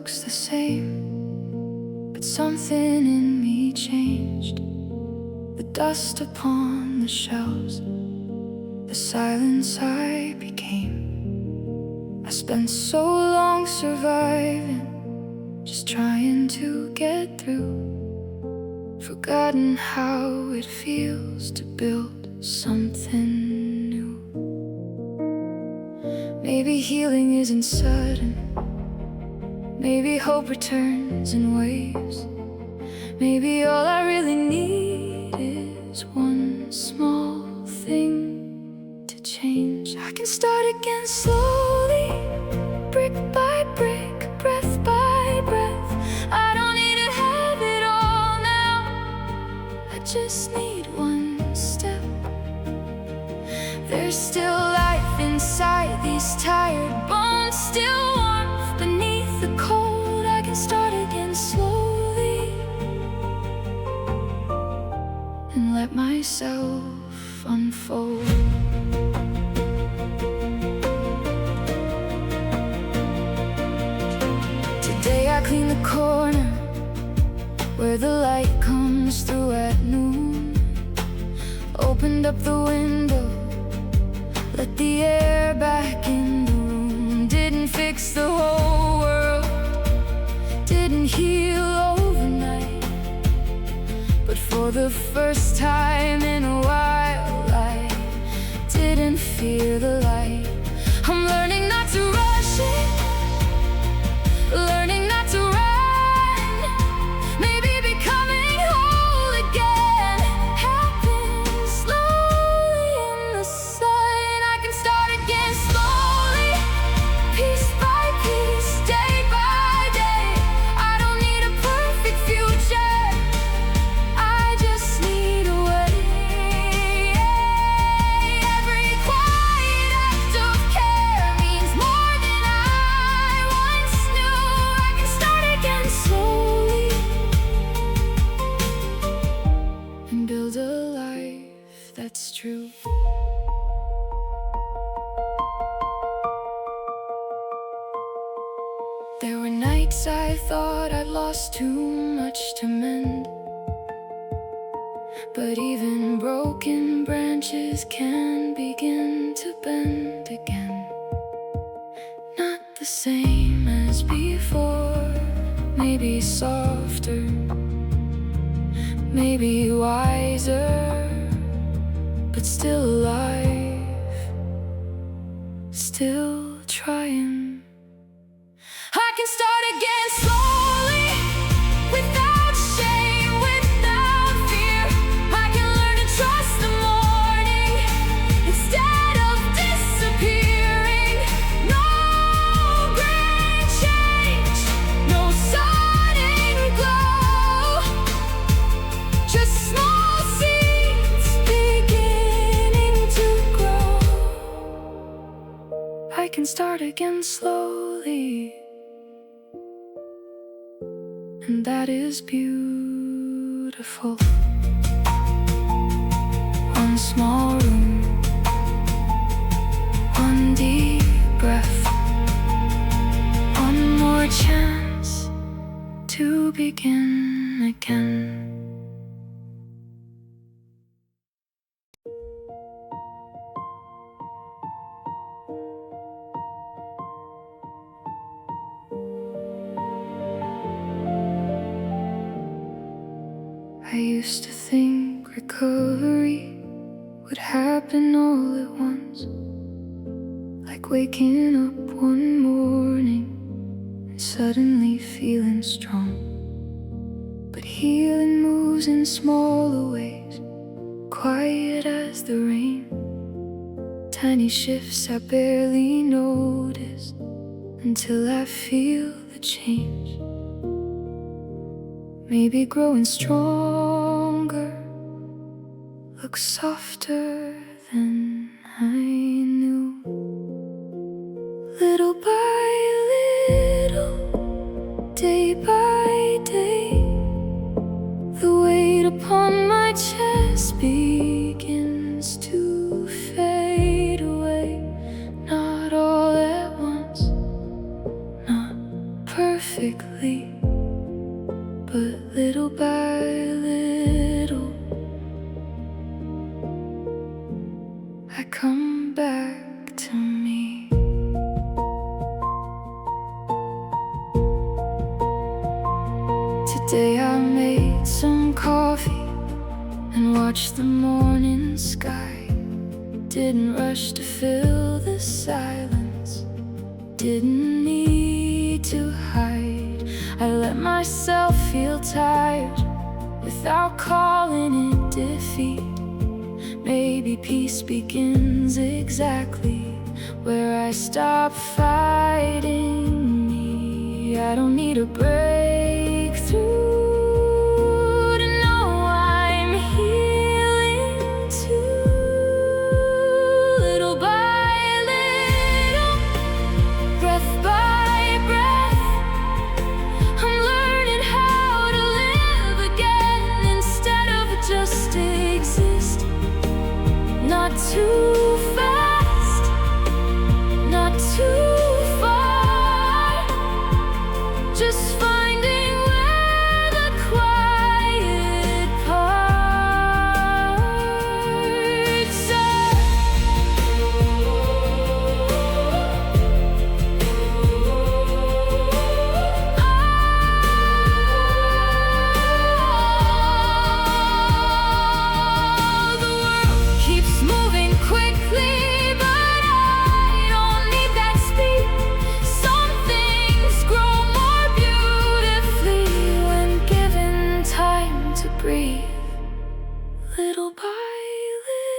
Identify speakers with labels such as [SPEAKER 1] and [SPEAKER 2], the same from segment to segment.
[SPEAKER 1] looks the same, but something in me changed. The dust upon the shelves, the silence I became. I spent so long surviving, just trying to get through, forgotten how it feels to build something new. Maybe healing isn't sudden, maybe hope returns in waves. Maybe all I really need is one small thing to change. I can start again slowly, brick by brick, breath by breath. I don't need to have it all now, I just need one step. There's still life inside these tired bones, still warmth beneath the cold. I can start again slowly and let myself unfold. Today I clean the corner where the light comes through at noon. Opened up the window, let the air back in the room. Didn't fix the whole world, didn't heal overnight, but for the first time in a while I didn't fear the light. I'm learning not to rush it, learning not to run. Maybe becoming whole again happens slowly in the sun. I can start again slowly, piece by piece, day by day. I don't need a perfect future, I just need a way. Every quiet act of care means more than I once knew. I can start again slowly and build a life that's true. There were nights I thought I'd lost too much to mend, but even broken branches can begin to bend again. Not the same as before, maybe softer, maybe wiser, but still alive, still trying. I can start again slowly, without shame, without fear. I can learn to trust the morning instead of disappearing. No grand change, no sudden glow, just small seeds beginning to grow. I can start again slowly, and that is beautiful. One small room, one deep breath, one more chance to begin again. I used to think recovery would happen all at once, like waking up one morning and suddenly feeling strong. But healing moves in smaller ways, quiet as the rain. Tiny shifts I barely notice until I feel the change. Maybe growing stronger looks softer than I knew. Little by little, day by day, the weight upon my chest begins to fade away. Not all at once, not perfectly, Little by little, I come back to me. Today I made some coffee and watched the morning sky. Didn't rush to fill the silence, didn't need to hide. I let myself feel tired without calling it defeat. Maybe peace begins exactly where I stop fighting me. I don't need a breakthrough to know I'm healing too. Little by little, breath by breath, I'm learning how to live again instead of just exist. Not too fast, not too far, just finding where the quiet parts are. The world keeps moving quickly, but I don't need that speed. Some things grow more beautifully when given time to breathe. Little by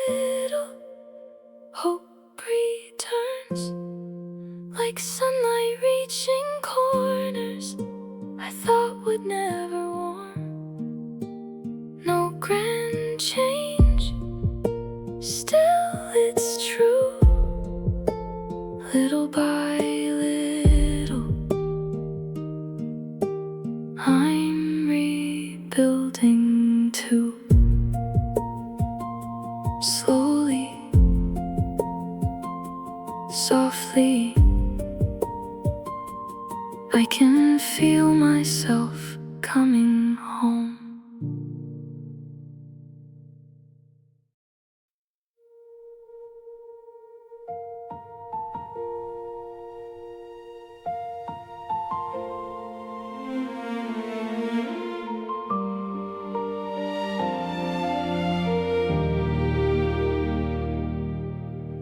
[SPEAKER 1] little, hope returns, like sunlight reaching corners I thought would never warm. No grand change, still it's true. Little by little, I'm rebuilding too. Slowly, softly, I can feel myself coming home.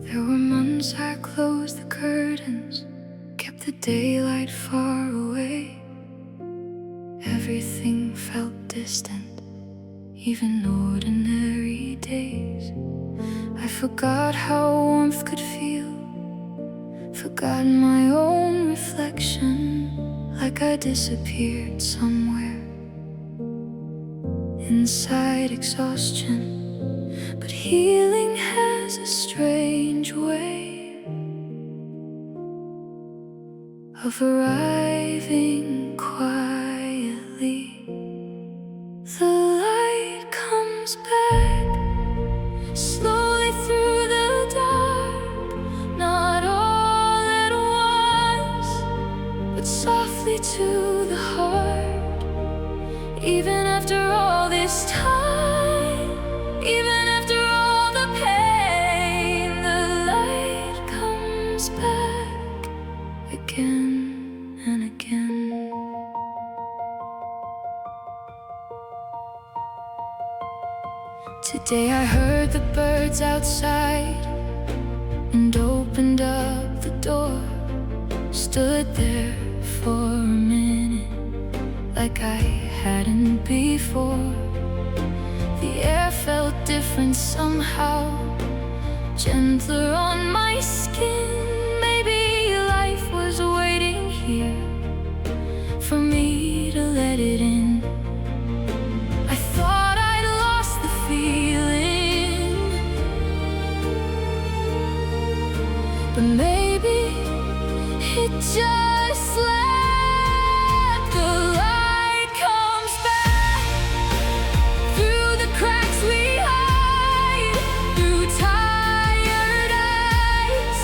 [SPEAKER 1] There were months I closed the curtains, kept the daylight far away. Everything felt distant, even ordinary days. I forgot how warmth could feel, forgot my own reflection, like I disappeared somewhere inside exhaustion. But healing has a strange way of arriving quietly. The light comes back slowly through the dark, not all at once, but softly to the heart. Even after all this time, even after all the pain, the light comes back again and again. Today I heard the birds outside and opened up the door. Stood there for a minute, like I hadn't before. The air felt different somehow, gentler on my skin. Maybe life was waiting here for me to let it in. I thought I'd lost the feeling, but maybe it just left. The light comes back through the cracks we hide, through tired eyes,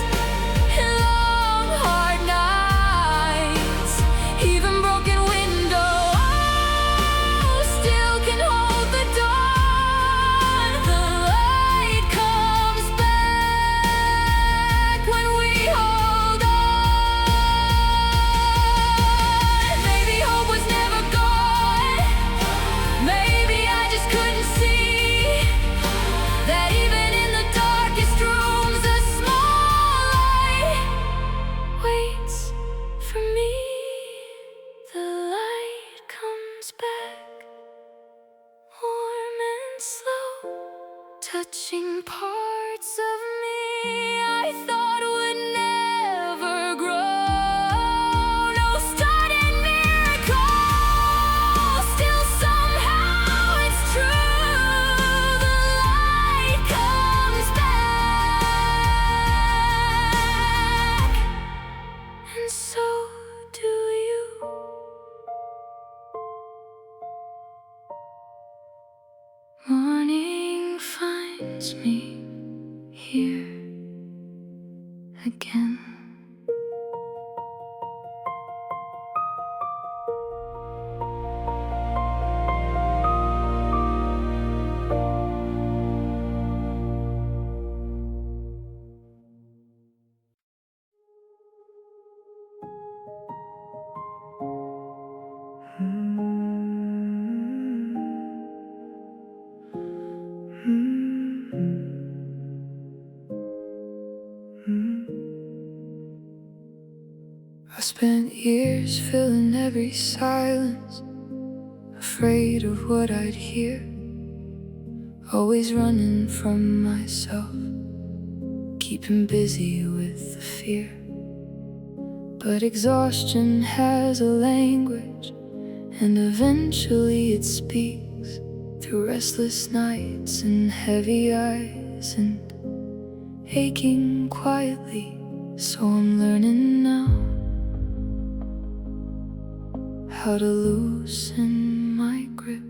[SPEAKER 1] slow, touching parts of me I thought would never grow. No sudden miracle, still somehow it's true. The light comes back, and so do you. Morning finds me here again. I spent years filling every silence, afraid of what I'd hear, always running from myself, keeping busy with the fear. But exhaustion has a language, and eventually it speaks through restless nights and heavy eyes and aching quietly. So I'm learning now how to loosen my grip.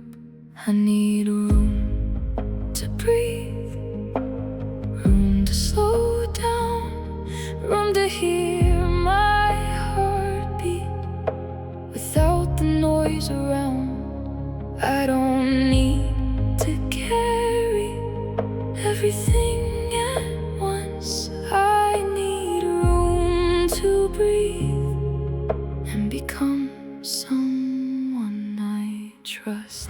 [SPEAKER 1] I need room to breathe, room to slow down, room to hear my heartbeat without the noise around. I don't need to carry everything at once. I need room to breathe and become someone I trust.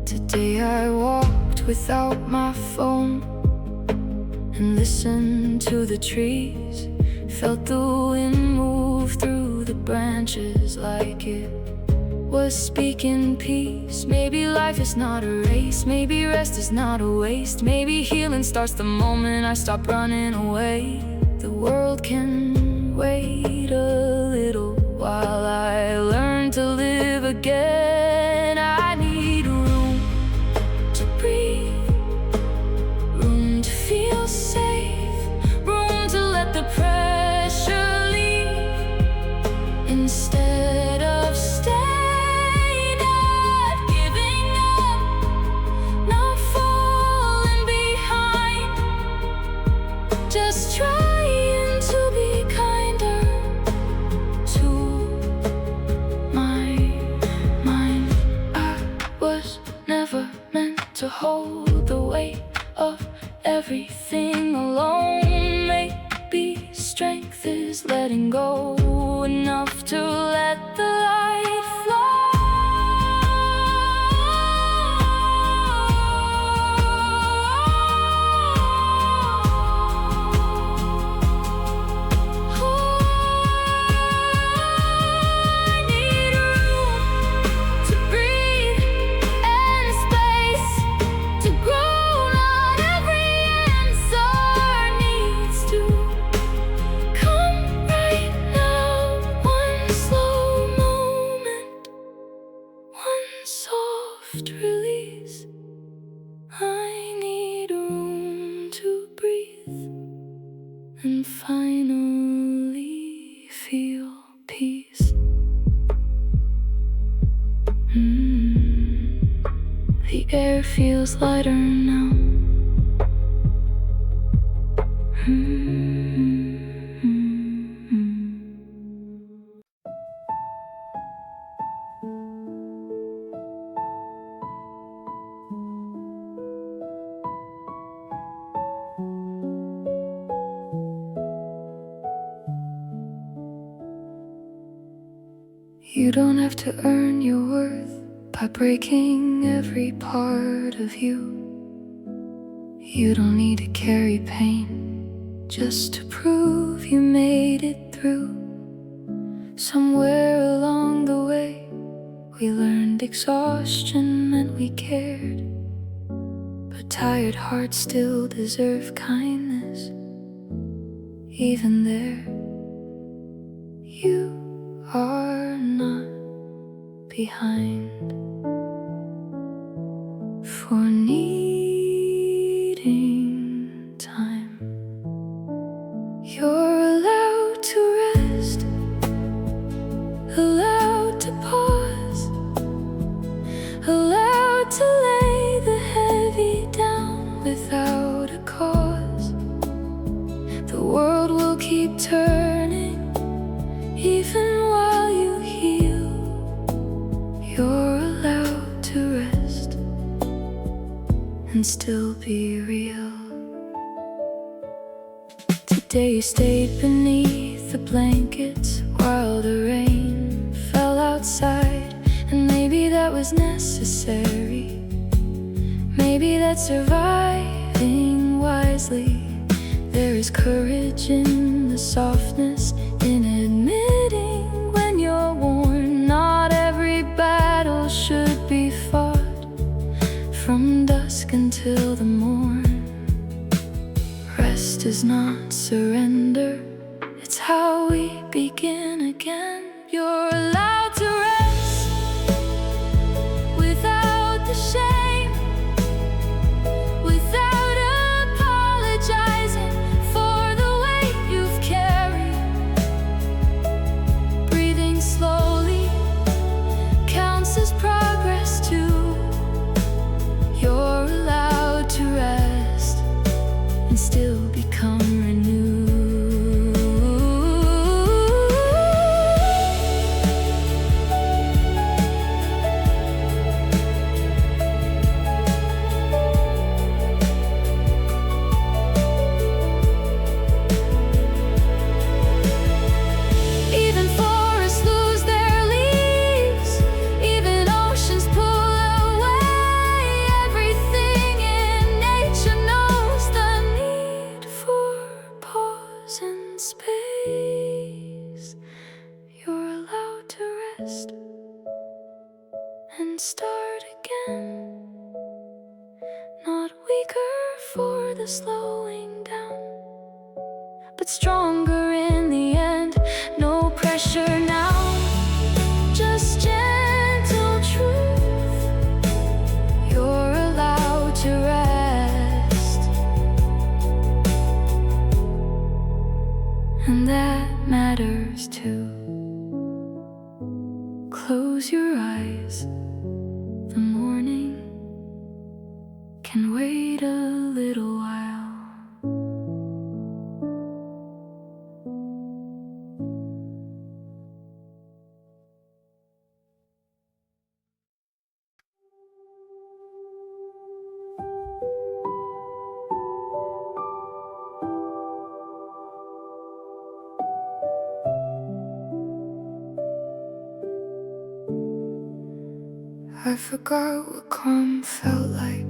[SPEAKER 1] Today I walked without my phone and listened to the trees, felt the wind move through the branches like it was speaking peace. Maybe life is not a race, maybe rest is not a waste, maybe healing starts the moment I stop running away. The world can wait a little while I learn to live again. I need room to breathe, room to feel safe, room to let the pressure leave instead of staying, not giving up, not falling behind, just trying to be kinder to my mind. I was never meant to hold the weight of everything alone. Maybe strength is letting go enough to let the light flow. I need room to breathe and space to grow. Not every answer needs to come right now. One slow moment, one soft release. I need room to breathe and finally feel peace. The air feels lighter now. You don't have to earn your worth by breaking every part of you. You don't need to carry pain just to prove you made it through. Somewhere along the We learned exhaustion and we cared, but tired hearts still deserve kindness. Even there, you are not behind for needing time. You're allowed to rest, allowed to pause, allowed to lay the heavy down without a cause. The world will keep turning even while you heal. You're allowed to rest and still be real. Today you stayed beneath the blankets while the rain fell outside, and maybe that was necessary. Maybe that's surviving wisely. There is courage in the softness, in admitting when you're worn. Not every battle should be fought from dusk until the morn. Rest is not surrender, it's how we begin again. You're allowed to rest without the shame, without apologizing for the weight you've carried. Breathing slowly counts as progress too. You're allowed to rest and still become renewed. Even forests lose their leaves, even oceans pull away. Everything in nature knows the need for pause and space. You're allowed to rest and start again. Not weaker for the slowing down, but stronger in the end. No pressure now, just gentle truth. You're allowed to rest, and that matters too. Close your eyes, the morning can wait a little while. I forgot what calm felt like.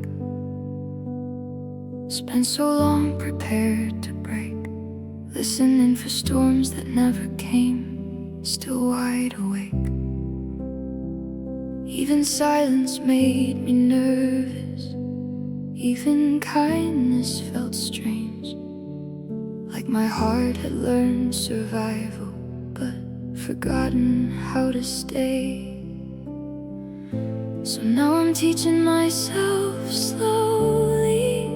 [SPEAKER 1] Spent so long prepared to break, listening for storms that never came, still wide awake. Even silence made me nervous, even kindness felt strange. Like my heart had learned survival, but forgotten how to stay. So now I'm teaching myself slowly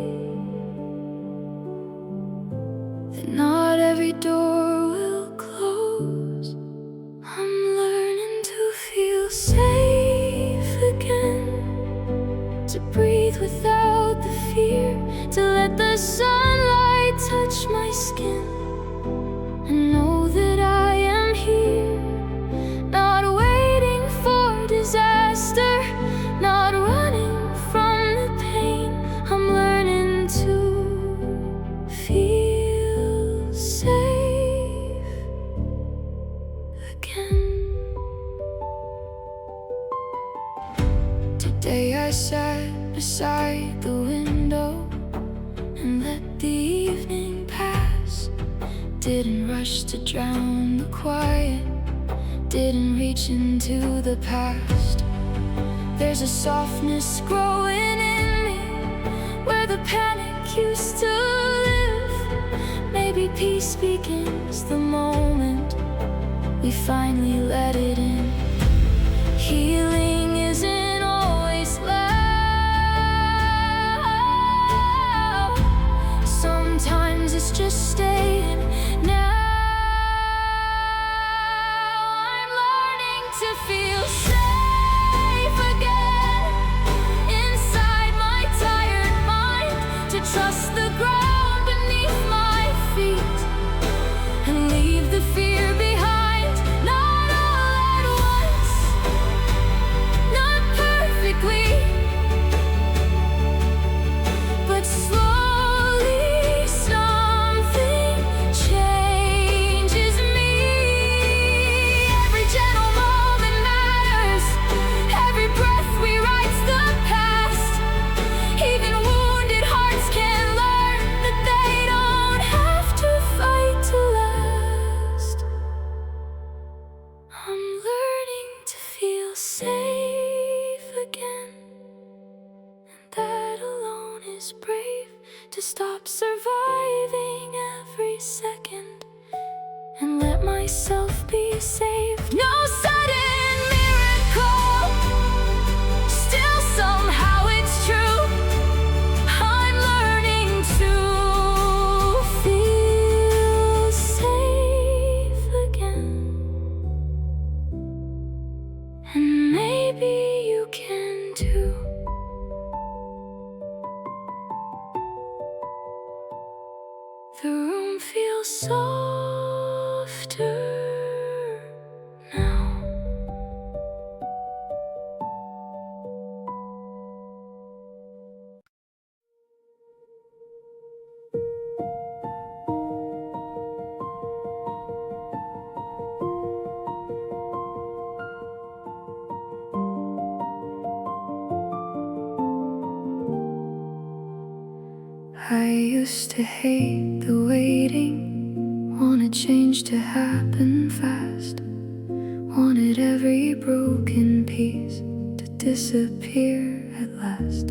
[SPEAKER 1] that not every door will close. I'm learning to feel safe again, to breathe without the fear, to let the sunlight touch my skin, and know that I am here, not waiting for disaster, not running from the pain. I'm learning to feel safe again. Today I sat beside the window and let the evening pass. Didn't rush to drown the quiet, didn't read reach into the past. There's a softness growing in me where the panic used to live. Maybe peace begins the moment we finally let it in. Healing isn't always loud. Sometimes it's just staying now. I'm learning to feel safe again inside my tired mind, to trust the ground beneath my feet and leave the fear behind. Not all at once, not perfectly, but slowly something changes me. Every gentle moment matters, every breath rewrites the past. Even wounded hearts can learn that they don't have to fight to last. I'm learning to feel safe again, and that alone is brave. To stop surviving every second and let myself be saved. No sudden miracle, still somehow it's true. I'm learning to feel safe again, and maybe you can too. The room feels softer now. I used to hate the waiting, wanted change to happen fast, wanted every broken piece to disappear at last.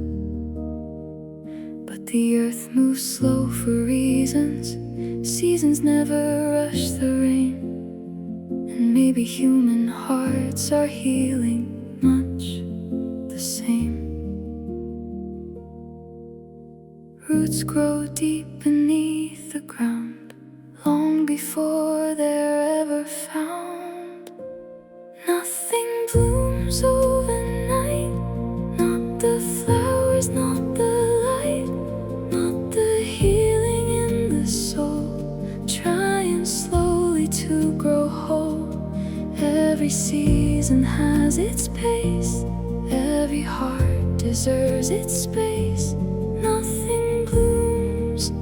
[SPEAKER 1] But the earth moves slow for reasons, seasons never rush the rain, and maybe human hearts are healing much the same. Roots grow deep beneath the ground, long before they're ever found. Nothing blooms overnight, not the flowers, not the light, not the healing in the soul, trying slowly to grow whole. Every season has its pace, every heart deserves its space. Nothing blooms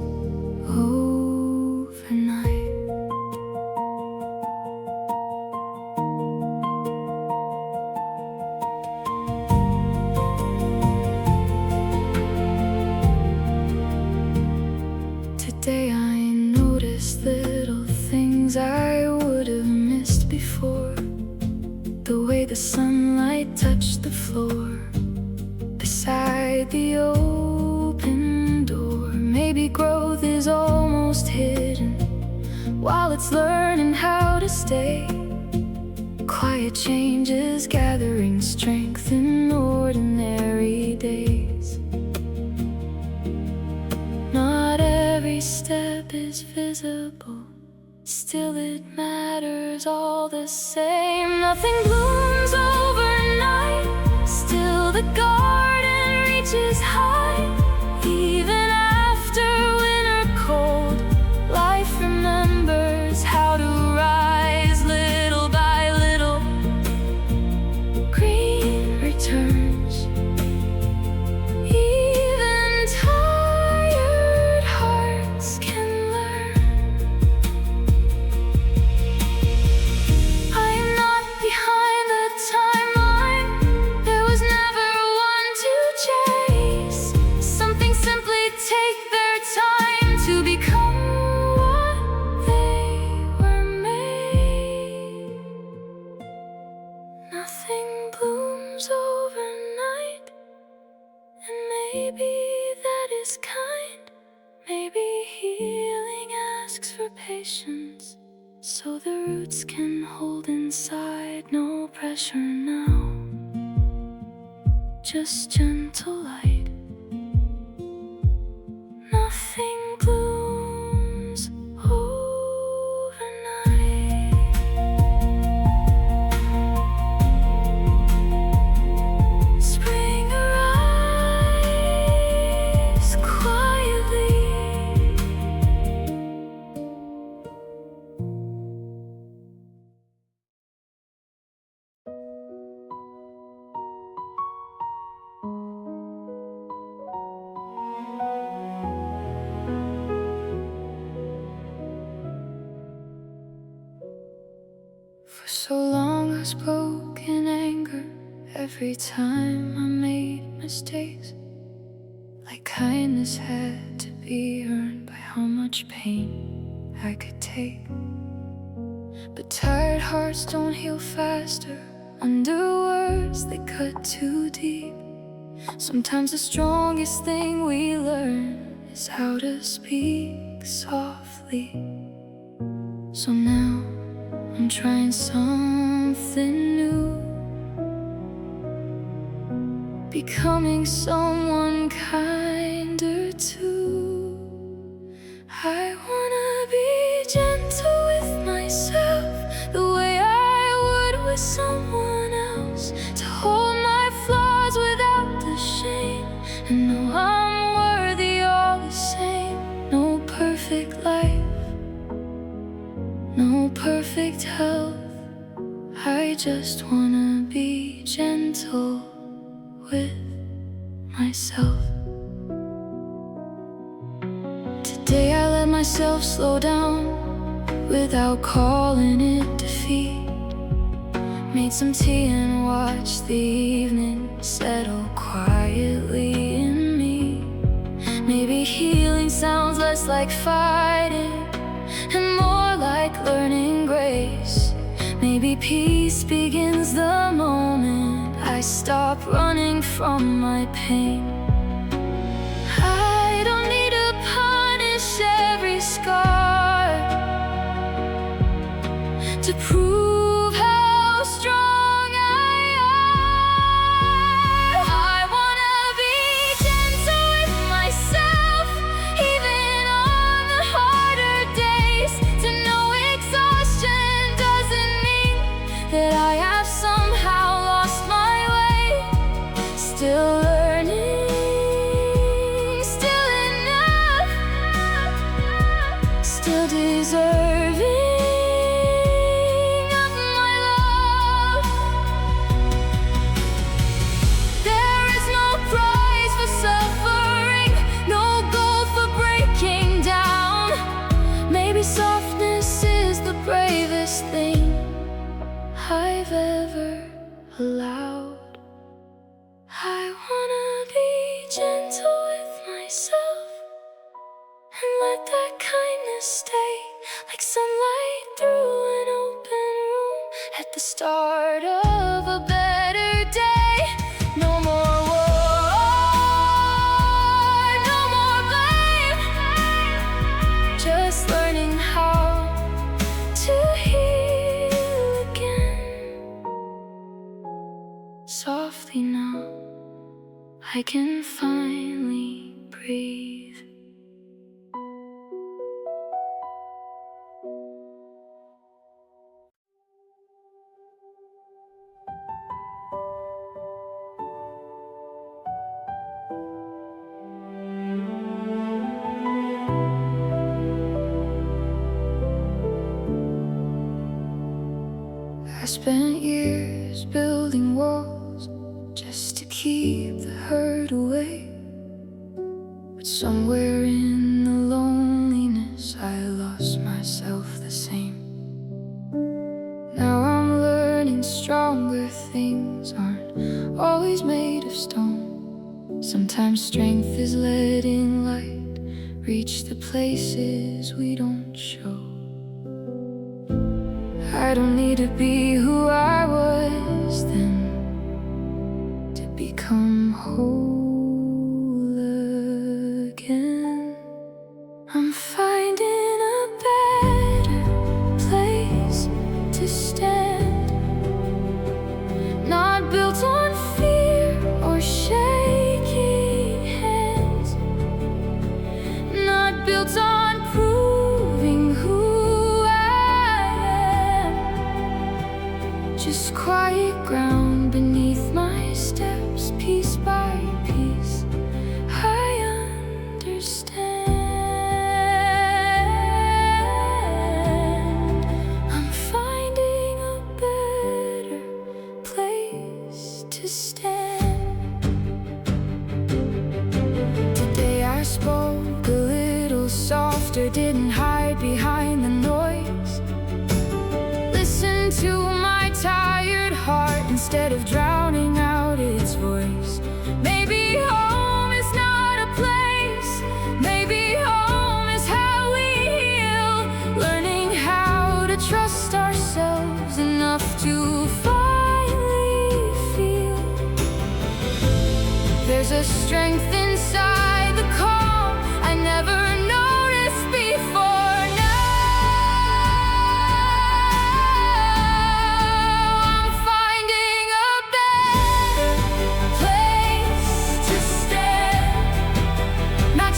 [SPEAKER 1] overnight. Today I noticed little things I would have missed before. The way the sunlight touched the floor beside the open door. Maybe growth is almost hidden while it's learning how to stay. Quiet changes gathering strength in ordinary days. Not every step is visible, still it matters all the same. Nothing blooms overnight, still the garden reaches high. Even after winter cold, life remembers how to rise little by little. Green returns, even tired hearts can learn. I am not behind the timeline, there was never one to chase. Maybe that is kind. Maybe healing asks for patience, so the roots can hold inside. No pressure now, just gentle light. Nothing blooms overnight. Spring arrives quietly. For so long I spoke in anger every time I made mistakes, like kindness had to be earned by how much pain I could take. But tired hearts don't heal faster under words that cut too deep. Sometimes the strongest thing we learn is how to speak softly. So now I'm trying something new, becoming someone kinder too. I wanna be gentle with myself, the way I would with someone else, to hold my flaws without the shame, and know I'm worthy all the same. No perfect life, no perfect health. I just wanna be gentle with myself. Today I let myself slow down without calling it defeat. Made some tea and watched the evening settle quietly in me. Maybe healing sounds less like fighting and more like learning grace. Maybe peace begins the moment I stop running from my pain. I don't need to punish every scar to prove how strong I am. I wanna be gentle with myself, even on the harder days. To know exhaustion doesn't mean that I have somehow lost my way. Still learning, still enough, still deserving of my love. There is no prize for suffering, no goal for breaking down. Maybe softness is the bravest thing I've ever allowed. I wanna be gentle with myself and let that kindness stay like sunlight through an open room at the start of a better day. No more war, no more blame, just learning how to heal again. Softly now, I can finally breathe. I spent years building walls just to keep the hurt away. But somewhere in the loneliness I lost myself the same. Now I'm learning stronger things aren't always made of stone. Sometimes strength is letting light reach the places we don't show. I don't need to be who I was then to become whole just quiet ground beneath my steps, piece by piece. I understand. I'm finding a better place to stand. Today I spoke a little softer, didn't hide behind the noise. Listen to my tired heart instead of drowning out its voice. Maybe home is not a place, maybe home is how we heal. Learning how to trust ourselves enough to finally feel. There's a strength inside the calm I never noticed before.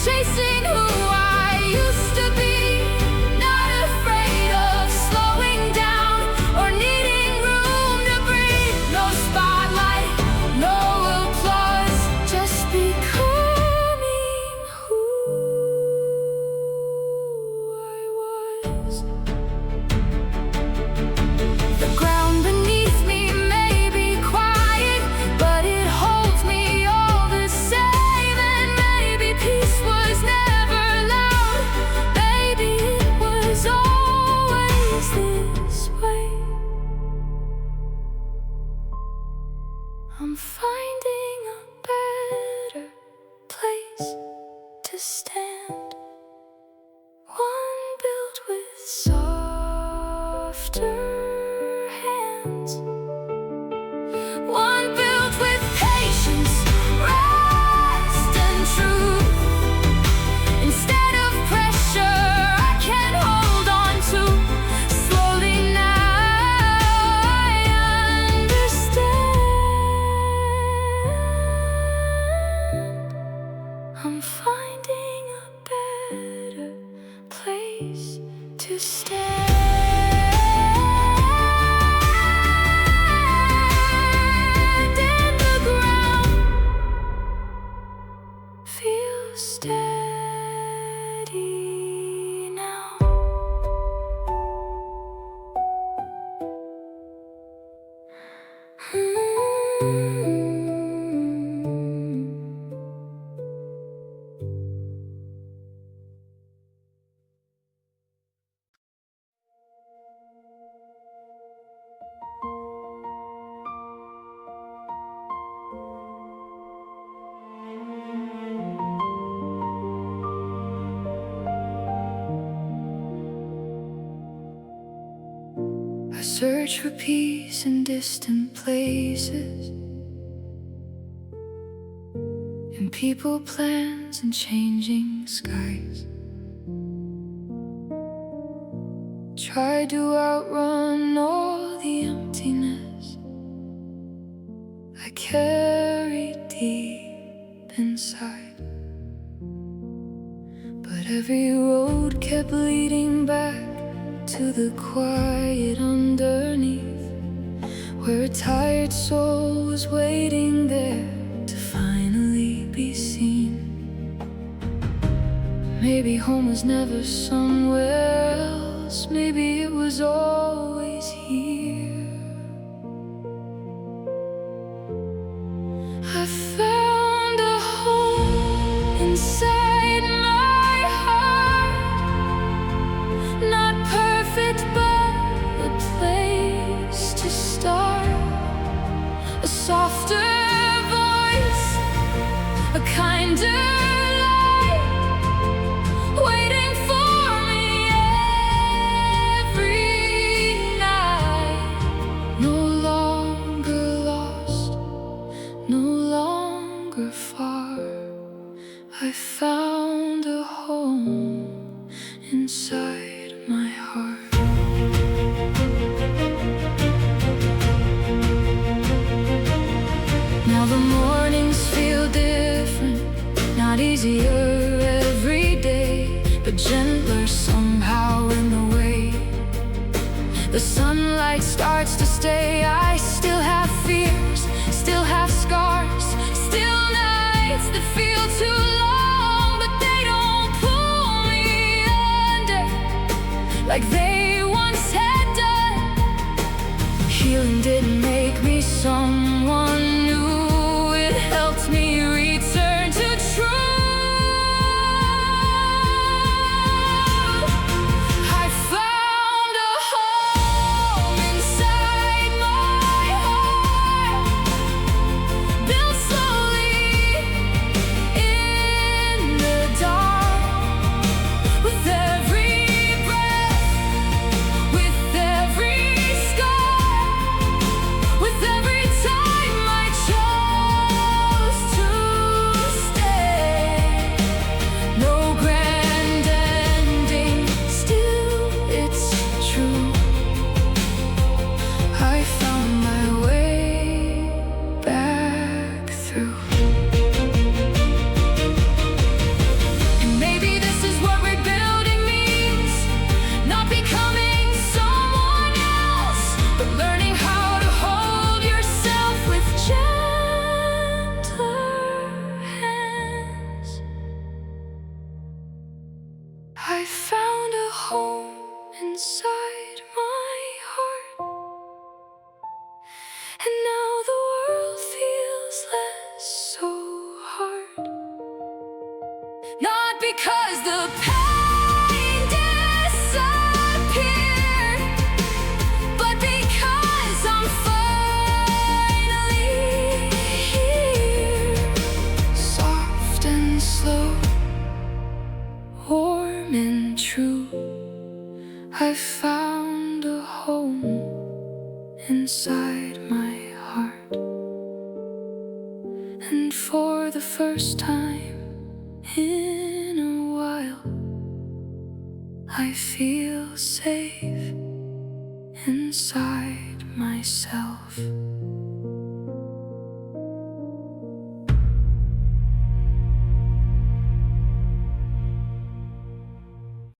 [SPEAKER 1] Chasing who I used to be, not afraid of slowing down or needing room to breathe. No spotlight, no applause, just becoming who I was. The ground beneath me may be quiet, but it holds me all the same. And maybe peace was never loud, maybe it was always this way. I'm finding a better place to stand, one built with softer hands, one built with patience, rest and truth. Instead of pressure I can hold on to. Slowly now I understand. I'm finding a better place to stand. And the ground feels steady now. I search for peace in distant places, in people, plans, and changing skies. Try to outrun all the emptiness I carry deep inside. But every road kept leading back to the quiet underneath, where a tired soul was waiting there to finally be seen. Maybe home was never somewhere else, maybe it was always here. I found a home inside my heart, not perfect but a place to start. A softer voice, a kinder light, waiting for me every night. No longer lost, no longer far. I found a home inside my heart. Now the mornings feel different, not easier every day, but gentler somehow in the way. The sunlight light starts to stay. I still have fears, still have scars, still nights that feel too long, but they don't pull me under like they once had done. Healing didn't make me someone new, it helped me return to truth. I found a home inside my heart, built slowly in the dark. With every breath, with every scar, with every time I chose to stay. No grand ending, still it's true. I found my way back through. And maybe this is what rebuilding means. Not becoming someone else, but learning how to hold yourself with gentler hands. I found a home inside my heart, and now the world feels less so hard. Not because the pain disappeared, but because I'm finally here. Soft and slow, warm and true, I found a home inside my heart. And for the first time in a while, I feel safe inside myself.